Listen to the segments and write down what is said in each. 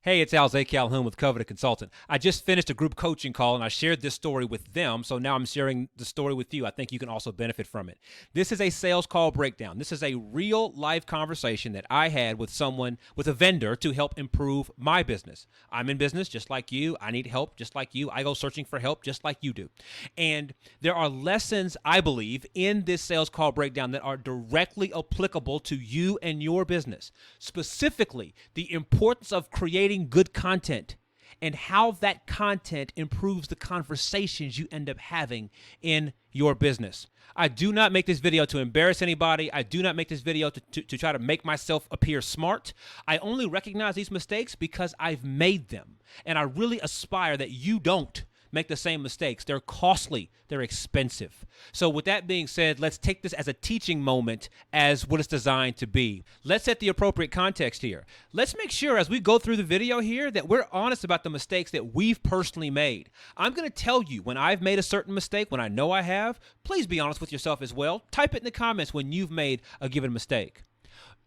Hey, it's Alze Calhoun with Coveted Consultant. I just finished a group coaching call and I shared this story with them, so now I'm sharing the story with you. I think you can also benefit from it. This is a sales call breakdown. This is a real life conversation that I had with someone, with a vendor to help improve my business. I'm in business just like you. I need help just like you. I go searching for help just like you do. And there are lessons, I believe, in this sales call breakdown that are directly applicable to you and your business. Specifically, the importance of creating good content and how that content improves the conversations you end up having in your business. I do not make this video to embarrass anybody. I do not make this video to try to make myself appear smart. I only recognize these mistakes because I've made them. And I really aspire that you don't make the same mistakes. They're costly. They're expensive. So with that being said, let's take this as a teaching moment as what it's designed to be. Let's set the appropriate context here. Let's make sure as we go through the video here that we're honest about the mistakes that we've personally made. I'm going to tell you when I've made a certain mistake, when I know I have. Please be honest with yourself as well. Type it in the comments when you've made a given mistake.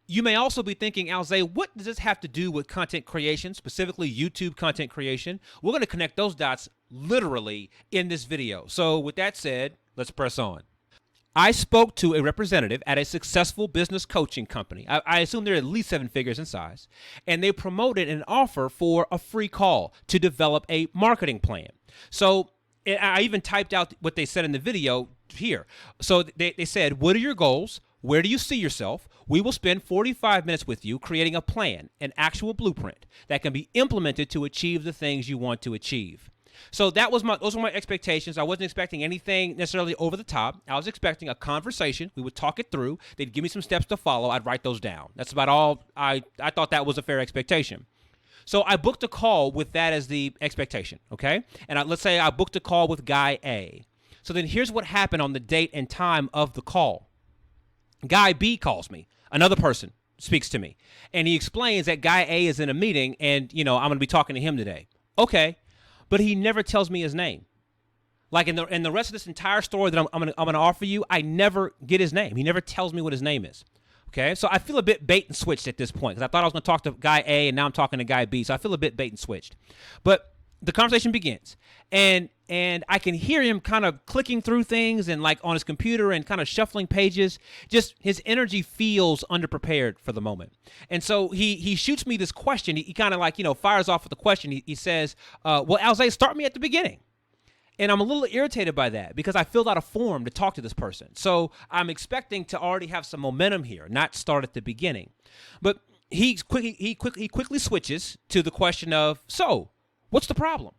You may also be thinking, Alze, what does this have to do with content creation, specifically YouTube content creation? We're going to connect those dots literally in this video. So with that said, let's press on. I spoke to a representative at a successful business coaching company. I assume they're at least 7 figures in size, and they promoted an offer for a free call to develop a marketing plan. So I even typed out what they said in the video here. So they said, what are your goals? Where do you see yourself? We will spend 45 minutes with you creating a plan, an actual blueprint that can be implemented to achieve the things you want to achieve. So those were my expectations. I wasn't expecting anything necessarily over the top. I was expecting a conversation. We would talk it through. They'd give me some steps to follow. I'd write those down. That's about all. I thought that was a fair expectation. So I booked a call with that as the expectation, okay? And let's say I booked a call with guy A. So then here's what happened on the date and time of the call. Guy B calls me. Another person speaks to me. And he explains that guy A is in a meeting and, I'm going to be talking to him today. Okay. But he never tells me his name. Like in the rest of this entire story that I'm going to offer you, I never get his name. He never tells me what his name is. Okay. So I feel a bit bait and switched at this point because I thought I was going to talk to guy A and now I'm talking to guy B. So I feel a bit bait and switched. But the conversation begins and I can hear him kind of clicking through things and like on his computer and kind of shuffling pages. Just his energy feels underprepared for the moment. And so he shoots me this question. He kind of like, fires off with the question. He says, well, Alze, start me at the beginning. And I'm a little irritated by that because I filled out a form to talk to this person. So I'm expecting to already have some momentum here, not start at the beginning. But he quickly switches to the question of, so what's the problem?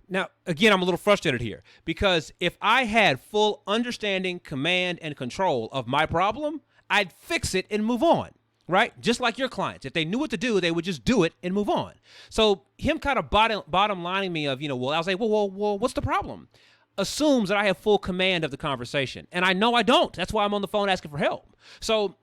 Now, again, I'm a little frustrated here because if I had full understanding, command, and control of my problem, I'd fix it and move on, right? Just like your clients. If they knew what to do, they would just do it and move on. So him kind of bottom lining me of, well, I was like, well, what's the problem? Assumes that I have full command of the conversation. And I know I don't. That's why I'm on the phone asking for help. So...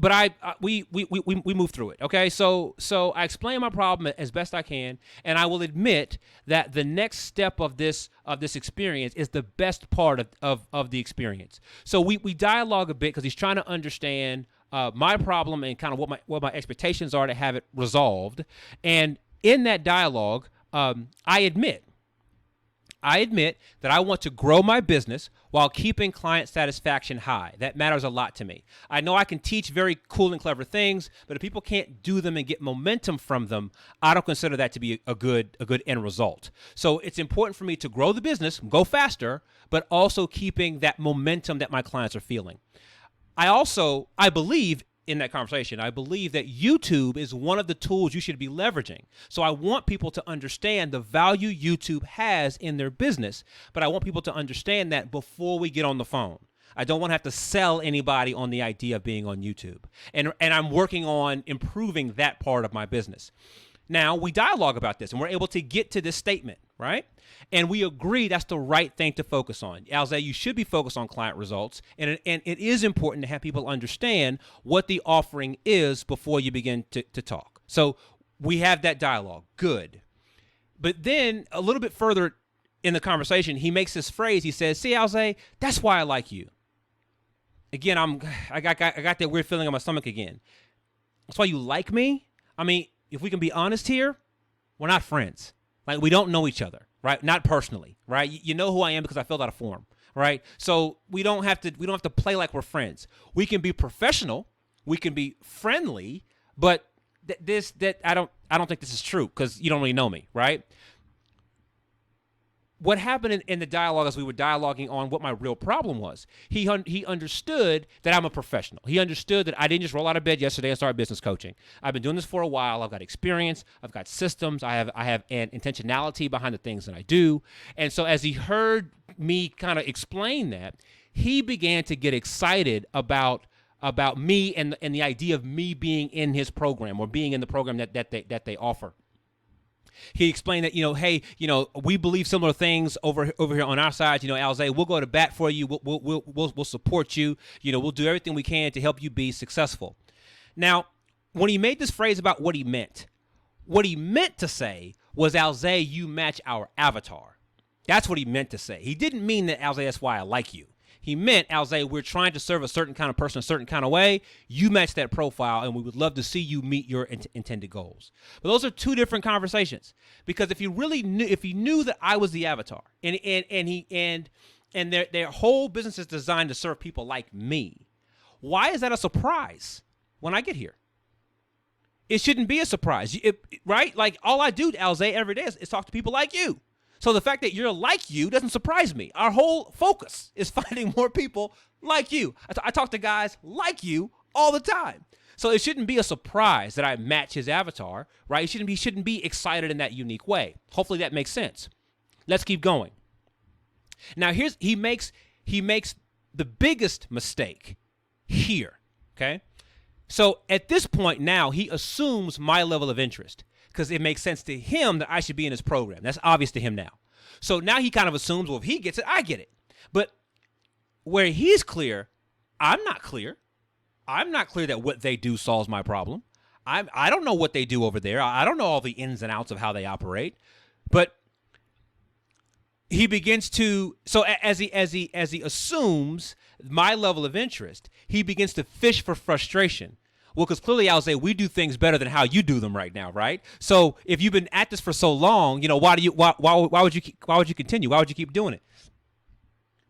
But we move through it, okay? So I explain my problem as best I can, and I will admit that the next step of this experience is the best part of the experience. So we dialogue a bit because he's trying to understand my problem and kind of what my expectations are to have it resolved. And in that dialogue, I admit that I want to grow my business while keeping client satisfaction high. That matters a lot to me. I know I can teach very cool and clever things, but if people can't do them and get momentum from them, I don't consider that to be a good end result. So it's important for me to grow the business, go faster, but also keeping that momentum that my clients are feeling. I believe in that conversation, I believe that YouTube is one of the tools you should be leveraging. So I want people to understand the value YouTube has in their business, but I want people to understand that before we get on the phone. I don't want to have to sell anybody on the idea of being on YouTube. And I'm working on improving that part of my business. Now, we dialogue about this, and we're able to get to this statement, right? And we agree that's the right thing to focus on. Alze, you should be focused on client results, and it is important to have people understand what the offering is before you begin to talk. So we have that dialogue. Good. But then a little bit further in the conversation, he makes this phrase. He says, see, Alze, that's why I like you. Again, I got that weird feeling in my stomach again. That's why you like me? I mean, if we can be honest here, we're not friends. Like, we don't know each other, right? Not personally, right? You know who I am because I filled out a form, right? So we don't have to play like we're friends. We can be professional, we can be friendly, but I don't think this is true because you don't really know me, right? What happened in the dialogue as we were dialoguing on what my real problem was, he understood that I'm a professional. He understood that I didn't just roll out of bed yesterday and start business coaching. I've been doing this for a while. I've got experience. I've got systems. I have an intentionality behind the things that I do. And so as he heard me kind of explain that, he began to get excited about me and the idea of me being in his program or being in the program that they offer. He explained that, hey, we believe similar things over here on our side. Alze, we'll go to bat for you. We'll support you. We'll do everything we can to help you be successful. Now, when he made this phrase about what he meant to say was, Alze, you match our avatar. That's what he meant to say. He didn't mean that, Alze, that's why I like you. He meant, Alze, we're trying to serve a certain kind of person a certain kind of way. You match that profile, and we would love to see you meet your intended goals. But those are two different conversations. Because if he knew that I was the avatar, and their whole business is designed to serve people like me, why is that a surprise when I get here? It shouldn't be a surprise, right? Like, all I do, Alze, every day is talk to people like you. So the fact that you're like you doesn't surprise me. Our whole focus is finding more people like you. I talk to guys like you all the time. So it shouldn't be a surprise that I match his avatar, right? He shouldn't be excited in that unique way. Hopefully that makes sense. Let's keep going. Now he makes the biggest mistake here, okay? So at this point now, he assumes my level of interest, because it makes sense to him that I should be in his program. That's obvious to him now. So now he kind of assumes, well, if he gets it, I get it. But where he's clear, I'm not clear. I'm not clear that what they do solves my problem. I don't know what they do over there. I don't know all the ins and outs of how they operate. But he begins to, so as he assumes my level of interest, he begins to fish for frustration. Well, because clearly I'll say we do things better than how you do them right now, right? So if you've been at this for so long, why would you continue? Why would you keep doing it?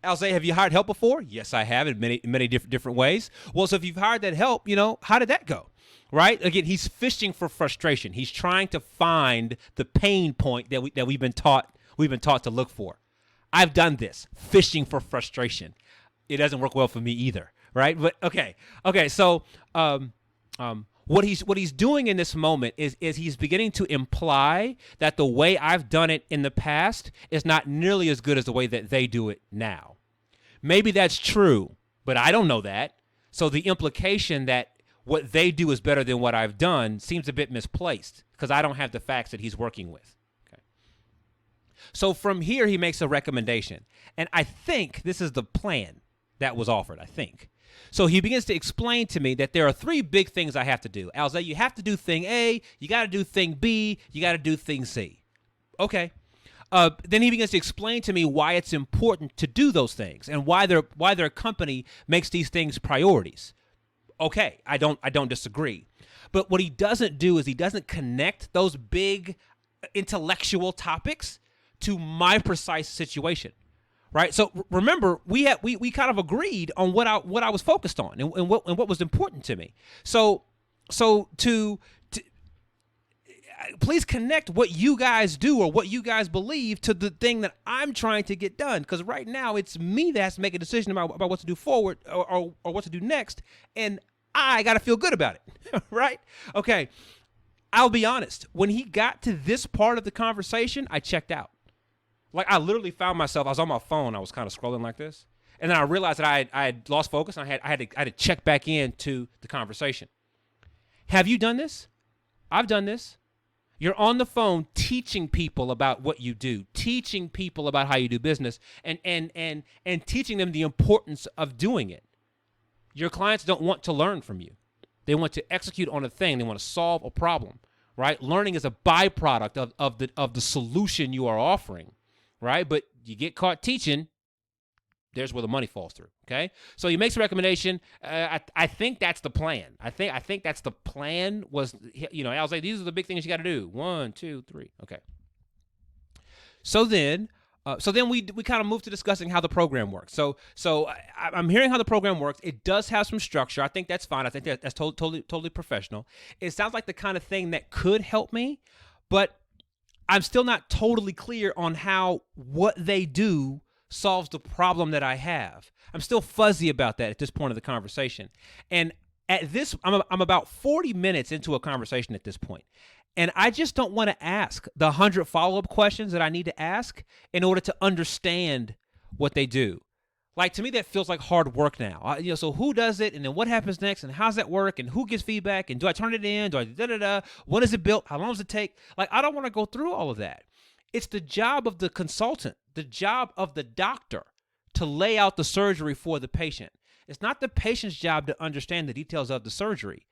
I'll say, have you hired help before? Yes, I have, in many different ways. Well, so if you've hired that help, how did that go? Right? Again, he's fishing for frustration. He's trying to find the pain point that we've been taught to look for. I've done this, fishing for frustration. It doesn't work well for me either, right? But okay. So what he's doing in this moment is he's beginning to imply that the way I've done it in the past is not nearly as good as the way that they do it now. Maybe that's true, but I don't know that. So the implication that what they do is better than what I've done seems a bit misplaced because I don't have the facts that he's working with. Okay. So from here, he makes a recommendation. And I think this is the plan that was offered, I think. So he begins to explain to me that there are three big things I have to do. Alze, you have to do thing A, you got to do thing B, you got to do thing C. Okay. Then he begins to explain to me why it's important to do those things and why their company makes these things priorities. Okay, I don't disagree. But what he doesn't do is he doesn't connect those big intellectual topics to my precise situation. Right. So remember, we kind of agreed on what I was focused on and what was important to me. So to please connect what you guys do or what you guys believe to the thing that I'm trying to get done. Because right now it's me that has to make a decision about what to do forward or what to do next. And I got to feel good about it. Right. OK, I'll be honest. When he got to this part of the conversation, I checked out. Like, I literally found myself, I was on my phone, I was kind of scrolling like this. And then I realized that I had lost focus and I had to check back into the conversation. Have you done this? I've done this. You're on the phone teaching people about what you do, teaching people about how you do business, and teaching them the importance of doing it. Your clients don't want to learn from you. They want to execute on a thing. They want to solve a problem, right? Learning is a byproduct of the solution you are offering. Right? But you get caught teaching, There's where the money falls through. Okay, so he makes a recommendation. I think that's the plan. I think that's the plan. Was I was like, these are the big things you got to do. 1, 2, 3. Okay. So then we kind of move to discussing how the program works. So I'm hearing how the program works. It does have some structure. I think that's fine. I think that's totally professional. It sounds like the kind of thing that could help me, but I'm still not totally clear on how what they do solves the problem that I have. I'm still fuzzy about that at this point of the conversation. And at this, I'm about 40 minutes into a conversation at this point. And I just don't want to ask the 100 follow-up questions that I need to ask in order to understand what they do. Like, to me, that feels like hard work now. So who does it? And then what happens next? And how's that work? And who gets feedback? And do I turn it in? Do I da-da-da? When is it built? How long does it take? Like, I don't want to go through all of that. It's the job of the consultant, the job of the doctor to lay out the surgery for the patient. It's not the patient's job to understand the details of the surgery.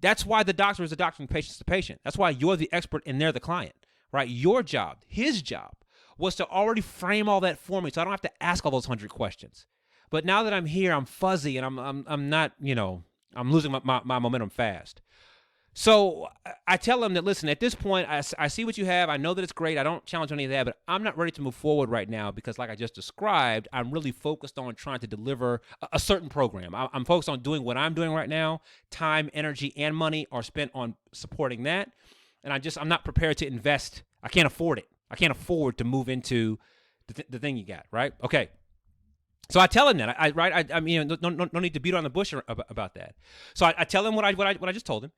That's why the doctor is the doctor and the patient's the patient. That's why you're the expert and they're the client, right? Your job, his job, was to already frame all that for me so I don't have to ask all those 100 questions. But now that I'm here, I'm fuzzy and I'm not, I'm losing my momentum fast. So I tell them that, listen, at this point, I see what you have. I know that it's great. I don't challenge any of that, but I'm not ready to move forward right now because, like I just described, I'm really focused on trying to deliver a certain program. I'm focused on doing what I'm doing right now. Time, energy, and money are spent on supporting that. And I'm not prepared to invest. I can't afford it. I can't afford to move into the thing you got, right? Okay. So I tell him that. I mean, no need to beat around the bush about that. So I tell him what I just told him.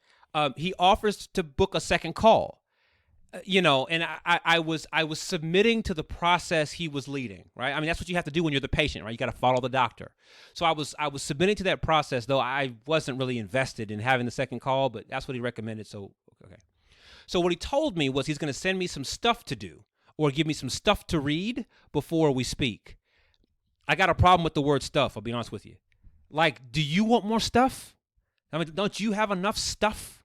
He offers to book a second call, and I was submitting to the process he was leading, right? I mean, that's what you have to do when you're the patient, right? You got to follow the doctor. So I was submitting to that process, though I wasn't really invested in having the second call, but that's what he recommended. So, okay. So what he told me was he's going to send me some stuff to do or give me some stuff to read before we speak. I got a problem with the word stuff, I'll be honest with you. Like, do you want more stuff? I mean, don't you have enough stuff?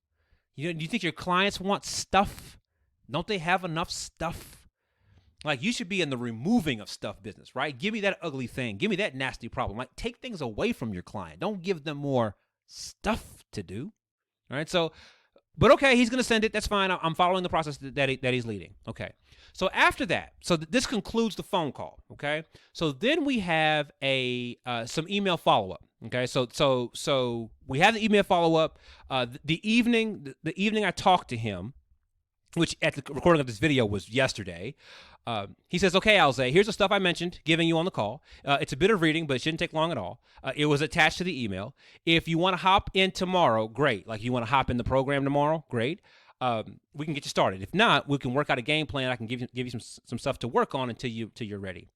Do you think your clients want stuff? Don't they have enough stuff? Like, you should be in the removing of stuff business, right? Give me that ugly thing. Give me that nasty problem. Like, take things away from your client. Don't give them more stuff to do. All right, so, but okay, he's going to send it. That's fine. I'm following the process that he's leading. Okay. So after that, this concludes the phone call. Okay. So then we have some email follow-up. Okay. So we have the email follow-up. The evening I talked to him, which at the recording of this video was yesterday. He says, okay, Alze, here's the stuff I mentioned giving you on the call. It's a bit of reading, but it shouldn't take long at all. It was attached to the email. If you want to hop in tomorrow, great. Like, you want to hop in the program tomorrow, great. We can get you started. If not, we can work out a game plan. I can give you some stuff to work on until you're ready.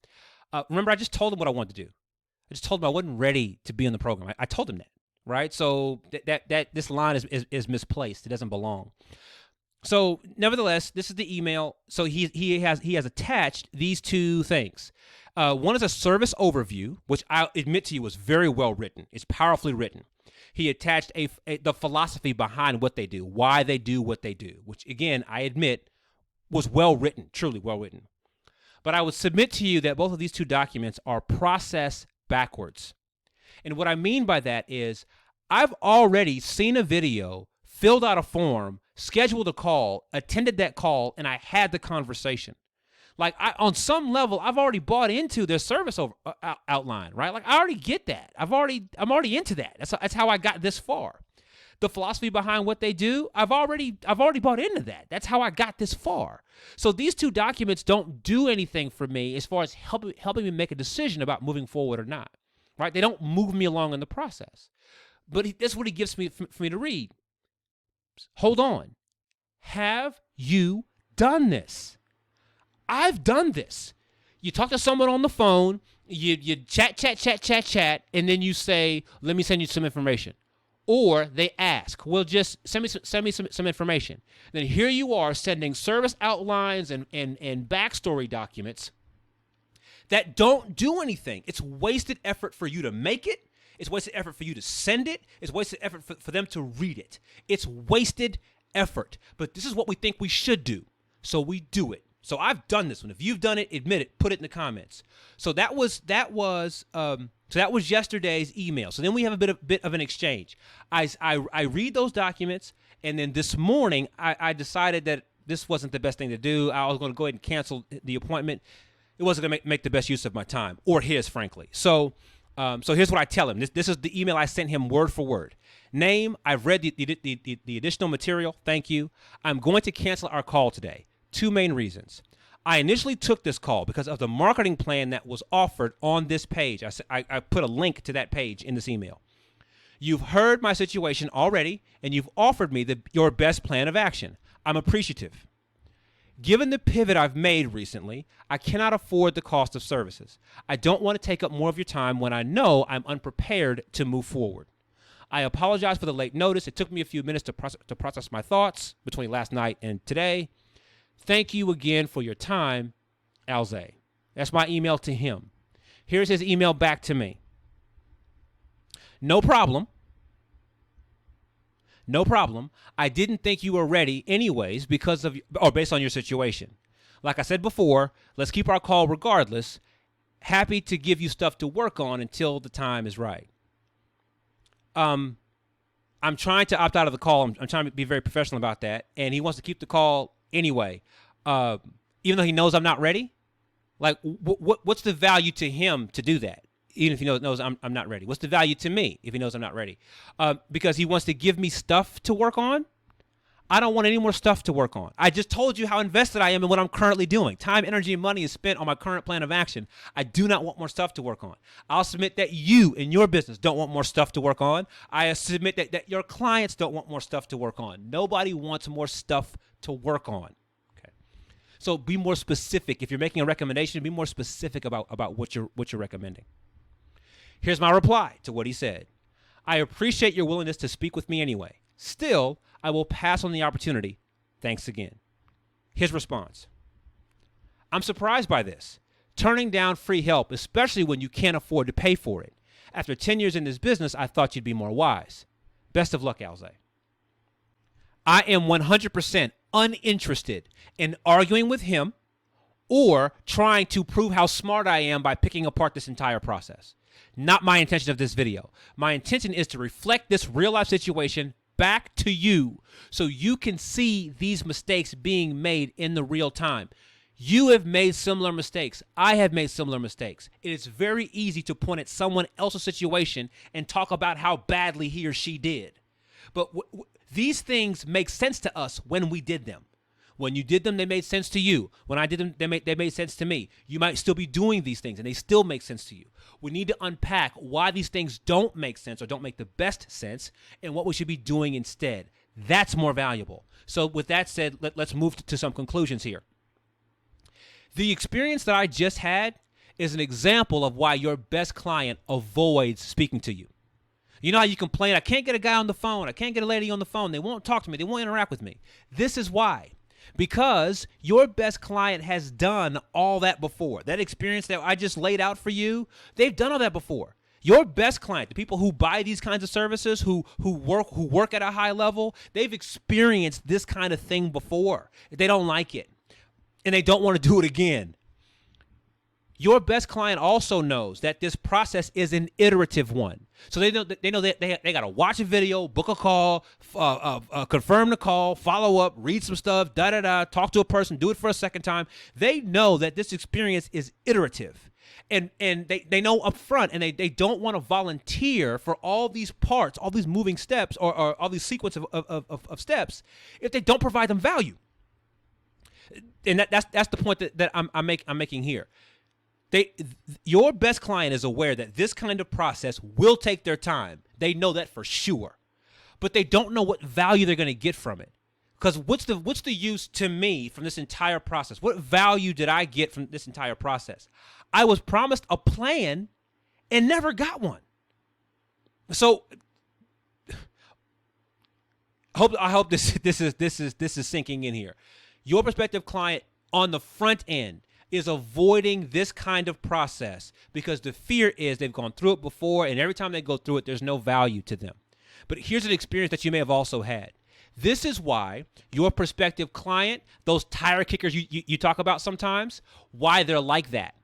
Remember, I just told him what I wanted to do. I just told him I wasn't ready to be in the program. I told him that, right? So that this line is misplaced. It doesn't belong. So nevertheless, this is the email. So he has attached these two things. One is a service overview, which I admit to you was very well written. It's powerfully written. He attached the philosophy behind what they do, why they do what they do, which, again, I admit was well written, truly well written. But I would submit to you that both of these two documents are process backwards. And what I mean by that is I've already seen a video, filled out a form, scheduled a call, attended that call, and I had the conversation. Like, on some level, I've already bought into their service outline, right? Like, I already get that. I'm already into that. That's how I got this far. The philosophy behind what they do, I've already bought into that. That's how I got this far. So these two documents don't do anything for me as far as helping me make a decision about moving forward or not, right? They don't move me along in the process. But that's what he gives me for me to read. Hold on. Have you done this? I've done this. You talk to someone on the phone, you chat, and then you say, let me send you some information. Or they ask, well, just send me some information. Then here you are sending service outlines and backstory documents that don't do anything. It's wasted effort for you to make it. It's wasted effort for you to send it. It's wasted effort for them to read it. It's wasted effort. But this is what we think we should do. So we do it. So I've done this one. If you've done it, admit it. Put it in the comments. So that was yesterday's email. So then we have a bit of an exchange. I read those documents, and then this morning I decided that this wasn't the best thing to do. I was going to go ahead and cancel the appointment. It wasn't going to make the best use of my time, or his, frankly. So here's what I tell him. This is the email I sent him word for word. Name, I've read the additional material. Thank you. I'm going to cancel our call today. 2 main reasons. I initially took this call because of the marketing plan that was offered on this page. I put a link to that page in this email. You've heard my situation already, and you've offered me your best plan of action. I'm appreciative. Given the pivot I've made recently, I cannot afford the cost of services. I don't want to take up more of your time when I know I'm unprepared to move forward. I apologize for the late notice. It took me a few minutes to process my thoughts between last night and today. Thank you again for your time, Alze. That's my email to him. Here's his email back to me. No problem. No problem. I didn't think you were ready anyways based on your situation. Like I said before, let's keep our call regardless. Happy to give you stuff to work on until the time is right. I'm trying to opt out of the call. I'm trying to be very professional about that. And he wants to keep the call anyway. Even though he knows I'm not ready. Like, what's the value to him to do that? Even if he knows I'm not ready. What's the value to me if he knows I'm not ready? Because he wants to give me stuff to work on? I don't want any more stuff to work on. I just told you how invested I am in what I'm currently doing. Time, energy, and money is spent on my current plan of action. I do not want more stuff to work on. I'll submit that you in your business don't want more stuff to work on. I submit that your clients don't want more stuff to work on. Nobody wants more stuff to work on. Okay. So be more specific. If you're making a recommendation, be more specific about what you're recommending. Here's my reply to what he said. I appreciate your willingness to speak with me anyway. Still, I will pass on the opportunity. Thanks again. His response. I'm surprised by this. Turning down free help, especially when you can't afford to pay for it. After 10 years in this business, I thought you'd be more wise. Best of luck, Alze. I am 100% uninterested in arguing with him or trying to prove how smart I am by picking apart this entire process. Not my intention of this video. My intention is to reflect this real life situation back to you so you can see these mistakes being made in the real time. You have made similar mistakes. I have made similar mistakes. It is very easy to point at someone else's situation and talk about how badly he or she did. But these things make sense to us when we did them. When you did them, they made sense to you. When I did them, they made sense to me. You might still be doing these things, and they still make sense to you. We need to unpack why these things don't make sense or don't make the best sense and what we should be doing instead. That's more valuable. So with that said, let's move to some conclusions here. The experience that I just had is an example of why your best client avoids speaking to you. You know how you complain, I can't get a guy on the phone. I can't get a lady on the phone. They won't talk to me. They won't interact with me. This is why. Because your best client has done all that before. That experience that I just laid out for you, they've done all that before. Your best client, the people who buy these kinds of services, who work at a high level, they've experienced this kind of thing before. They don't like it, and they don't want to do it again. Your best client also knows that this process is an iterative one. So they know that they got to watch a video, book a call, confirm the call, follow up, read some stuff, talk to a person, do it for a second time. They know that this experience is iterative. And they know up front, and they don't want to volunteer for all these parts, all these moving steps, or all these sequence of steps if they don't provide them value. And that's the point that I'm making here. Your best client is aware that this kind of process will take their time. They know that for sure, but they don't know what value they're going to get from it. Because what's the use to me from this entire process? What value did I get from this entire process? I was promised a plan and never got one. So I hope this is sinking in here. Your prospective client on the front end is avoiding this kind of process because the fear is they've gone through it before, and every time they go through it, there's no value to them. But here's an experience that you may have also had. This is why your prospective client, those tire kickers you talk about sometimes, why they're like that.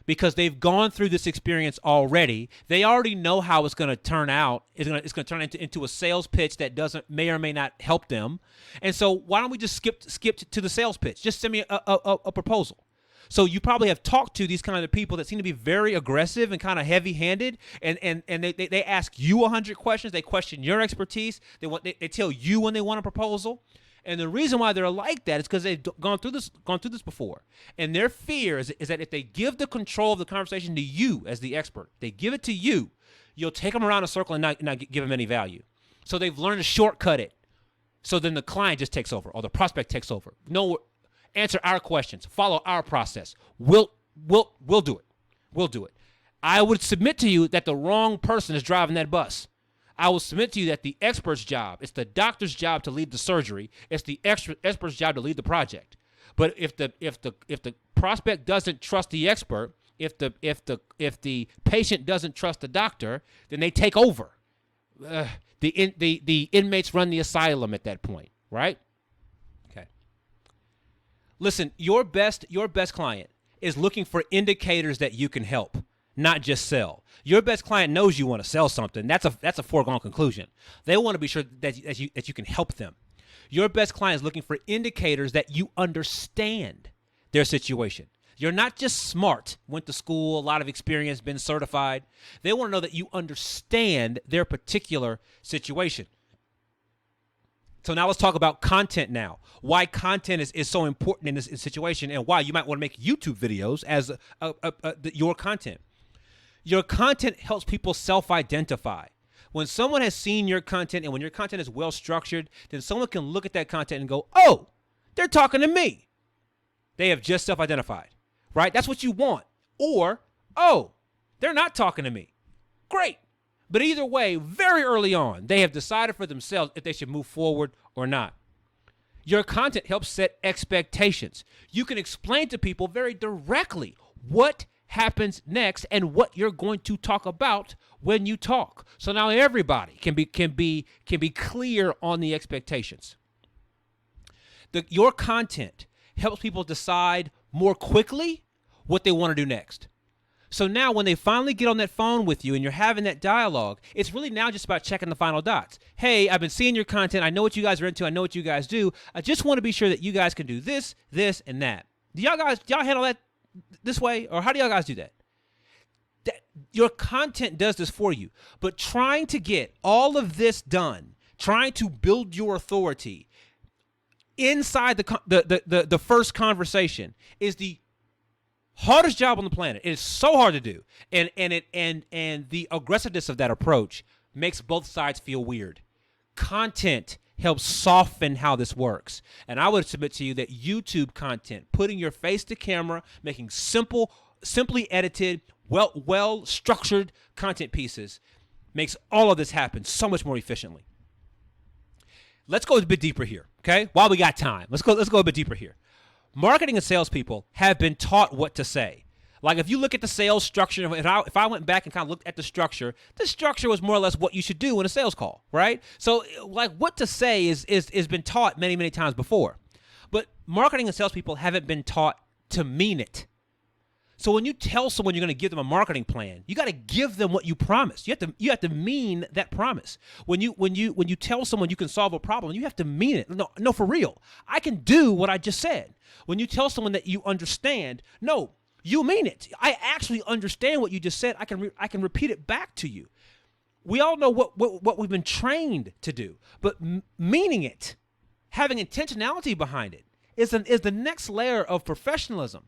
Because they've gone through this experience already. They already know how it's going to turn out. It's going to turn into a sales pitch that may or may not help them. And so why don't we just skip to the sales pitch? Just send me a proposal. So you probably have talked to these kind of people that seem to be very aggressive and kind of heavy-handed, and they ask you 100 questions. They question your expertise. They tell you when they want a proposal. And the reason why they're like that is because they've gone through this before. And their fear is that if they give the control of the conversation to you as the expert, they give it to you, you'll take them around a circle and not give them any value. So they've learned to shortcut it. So then the client just takes over, or the prospect takes over. No, answer our questions, follow our process. We'll do it. We'll do it. I would submit to you that the wrong person is driving that bus. I will submit to you that the expert's job, it's the doctor's job to lead the surgery. It's the expert's job to lead the project. But if the prospect doesn't trust the expert, if the patient doesn't trust the doctor, then they take over. The inmates run the asylum at that point, right? Okay. Listen, your best client is looking for indicators that you can help, not just sell. Your best client knows you want to sell something. That's a foregone conclusion. They want to be sure that you can help them. Your best client is looking for indicators that you understand their situation. You're not just smart, went to school, a lot of experience, been certified. They want to know that you understand their particular situation. So now let's talk about content now. Why content is so important in this situation, and why you might want to make YouTube videos as your content. Your content helps people self-identify. When someone has seen your content and when your content is well-structured, then someone can look at that content and go, oh, they're talking to me. They have just self-identified, right? That's what you want. Or, oh, they're not talking to me. Great. But either way, very early on, they have decided for themselves if they should move forward or not. Your content helps set expectations. You can explain to people very directly what happens next and what you're going to talk about when you talk. So now everybody can be clear on the expectations. Your content helps people decide more quickly what they want to do next. So now when they finally get on that phone with you and you're having that dialogue, it's really now just about checking the final dots. Hey, I've been seeing your content. I know what you guys are into. I know what you guys do. I just want to be sure that you guys can do this, and that. Do y'all handle that this way? Or how do y'all guys do that? Your content does this for you. But trying to get all of this done, trying to build your authority inside the first conversation is the hardest job on the planet. It is so hard to do. And the aggressiveness of that approach makes both sides feel weird. Content helps soften how this works. And I would submit to you that YouTube content, putting your face to camera, making simply edited, well-structured content pieces makes all of this happen so much more efficiently. Let's go a bit deeper here, okay? While we got time, let's go a bit deeper here. Marketing and salespeople have been taught what to say. Like if you look at the sales structure, if I went back and kind of looked at the structure was more or less what you should do in a sales call, right? So like what to say is been taught many, many times before. But marketing and salespeople haven't been taught to mean it. So when you tell someone you're going to give them a marketing plan, you got to give them what you promised. You have to mean that promise. When you tell someone you can solve a problem, you have to mean it. No, for real. I can do what I just said. When you tell someone that you understand, no, you mean it. I actually understand what you just said. I can repeat it back to you. We all know what we've been trained to do, but meaning it, having intentionality behind it, is the next layer of professionalism.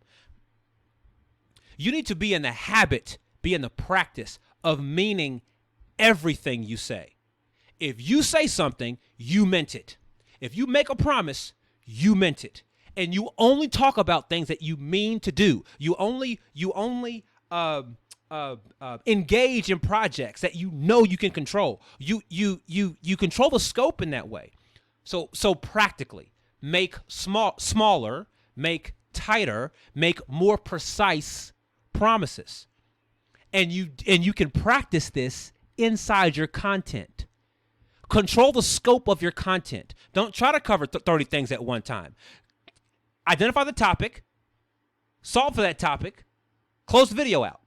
You need to be in the habit, be in the practice of meaning everything you say. If you say something, you meant it. If you make a promise, you meant it. And you only talk about things that you mean to do. You only engage in projects that you know you can control. You control the scope in that way. So practically, make smaller, make tighter, make more precise promises. And you can practice this inside your content. Control the scope of your content. Don't try to cover 30 things at one time. Identify the topic, solve for that topic, close the video out,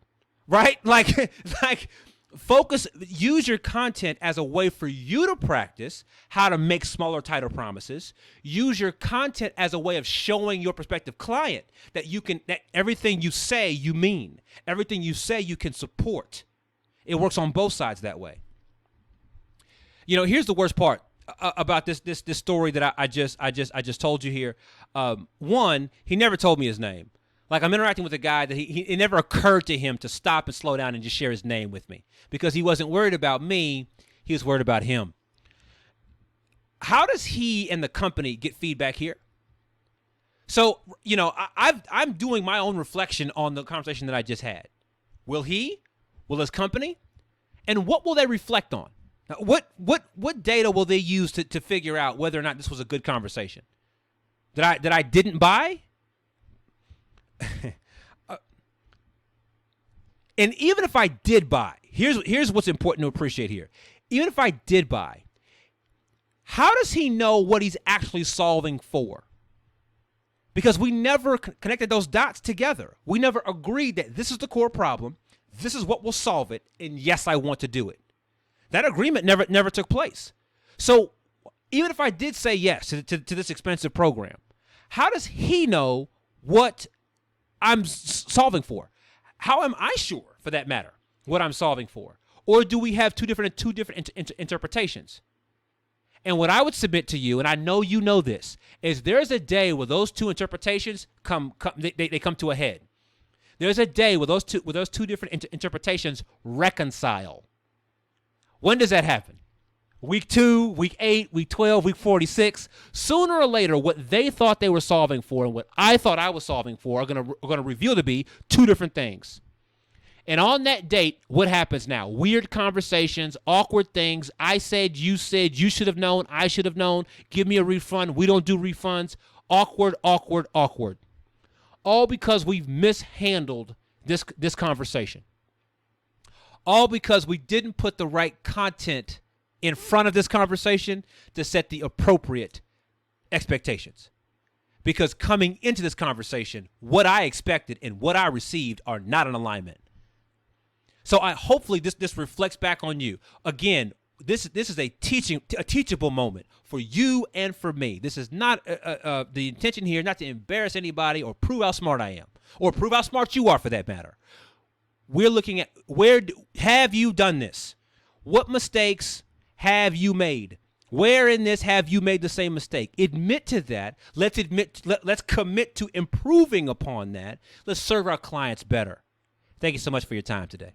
right? Like focus, use your content as a way for you to practice how to make smaller, tighter promises. Use your content as a way of showing your prospective client that that everything you say, you mean. Everything you say, you can support. It works on both sides that way. Here's the worst part about this story that I just told you here. One, he never told me his name. Like, I'm interacting with a guy that it never occurred to him to stop and slow down and just share his name with me, because he wasn't worried about me. He was worried about him. How does he and the company get feedback here? So, I'm doing my own reflection on the conversation that I just had. Will he? Will his company? And what will they reflect on? Now, what data will they use to figure out whether or not this was a good conversation? That I didn't buy? And even if I did buy, here's what's important to appreciate here. Even if I did buy, how does he know what he's actually solving for? Because we never connected those dots together. We never agreed that this is the core problem, this is what will solve it, and yes, I want to do it. That agreement never took place. So even if I did say yes to this expensive program, how does he know what I'm solving for? How am I sure, for that matter, what I'm solving for? Or do we have two different interpretations? And what I would submit to you, and I know you know this, is there's a day where those two interpretations come to a head. There's a day where those two different interpretations reconcile. When does that happen? Week 2, week 8, week 12, week 46. Sooner or later, what they thought they were solving for and what I thought I was solving for are going to reveal to be two different things. And on that date, what happens now? Weird conversations, awkward things. I said, you should have known, I should have known. Give me a refund. We don't do refunds. Awkward. All because we've mishandled this conversation. All because we didn't put the right content in front of this conversation to set the appropriate expectations. Because coming into this conversation, what I expected and what I received are not in alignment. So hopefully this reflects back on you. Again, this is a teachable moment for you and for me. This is not the intention here, not to embarrass anybody or prove how smart I am or prove how smart you are, for that matter. We're looking at have you done this? What mistakes have you made? Where in this have you made the same mistake? Admit to that. Let's commit to improving upon that. Let's serve our clients better. Thank you so much for your time today.